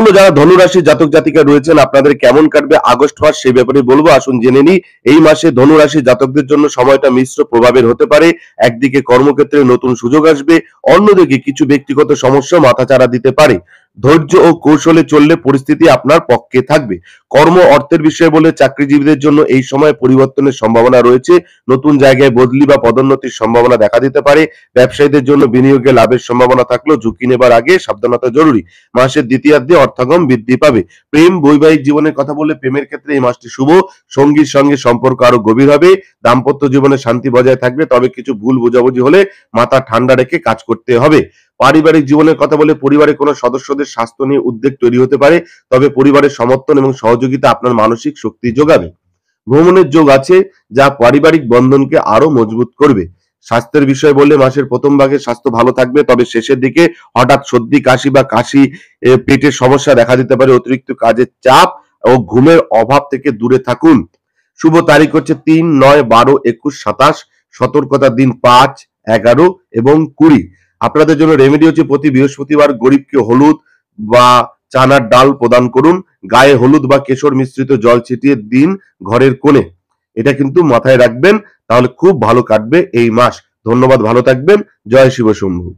যারা ধনুরাশি জাতক জাতিকা রয়েছেন আপনাদের কেমন কাটবে আগস্ট মাস সেই ব্যাপারে বলবো, আসুন জেনে নিই। এই মাসে ধনুরাশি জাতকদের জন্য সময়টা মিশ্র প্রভাবের হতে পারে। একদিকে কর্মক্ষেত্রে নতুন সুযোগ আসবে, অন্যদিকে কিছু ব্যক্তিগত সমস্যা মাথাচাড়া দিতে পারে। ধৈর্য ও কৌশলে চললে পরিস্থিতি আপনার পক্ষে থাকবে। কর্ম অর্থের বিষয়ে বলে চাকরিজীবীদের জন্য এই সময় পরিবর্তনের সম্ভাবনা রয়েছে। নতুন জায়গায় বদলি বা পদোন্নতির সম্ভাবনা দেখা দিতে পারে। ব্যবসায়ীদের জন্য বিনিয়োগে লাভের সম্ভাবনা থাকলেও ঝুঁকি নেবার আগে সাবধানতা জরুরি। মাসের দ্বিতীয়ার্ধে অর্থাগম বৃদ্ধি পাবে। প্রেম বৈবাহিক জীবনের কথা বললে প্রেমের ক্ষেত্রে এই মাসটি শুভ। সঙ্গীর সঙ্গে সম্পর্ক আরো গভীর হবে। দাম্পত্য জীবনে শান্তি বজায় থাকবে, তবে কিছু ভুল বোঝাবুঝি হলে মাথা ঠান্ডা রেখে কাজ করতে হবে। পারিবারিক জীবনের কথা বলে পরিবারের কোনো সদস্যদের স্বাস্থ্য নিয়ে উদ্বেগ তৈরি হতে পারে, তবে পরিবারের সমর্থন এবং সহযোগিতা আপনার মানসিক শক্তি যোগাবে। ভ্রমণের যোগ আছে, যা পারিবারিক বন্ধনকে আরো মজবুত করবে। স্বাস্থ্যের বিষয় বললে মাসের প্রথম ভাগে স্বাস্থ্য ভালো থাকবে, তবে শেষের দিকে হঠাৎ সর্দি কাশি বা কাশি, পেটের সমস্যা দেখা দিতে পারে। অতিরিক্ত কাজের চাপ ও ঘুমের অভাব থেকে দূরে থাকুন। শুভ তারিখ হচ্ছে 3, 9, 12, 21, 27। সতর্কতার দিন 5, 11 এবং 20। আপনাদের জন্য রেমেডি হচ্ছে প্রতি বৃহস্পতিবার গরিবকে হলুদ বা চানার ডাল প্রদান করুন। গায়ে হলুদ বা কেশর মিশ্রিত জল ছিটিয়ে দিন ঘরের কোণে। এটা কিন্তু মাথায় রাখবেন, তাহলে খুব ভালো কাটবে এই মাস। ধন্যবাদ, ভালো থাকবেন। জয় শিব শম্ভু।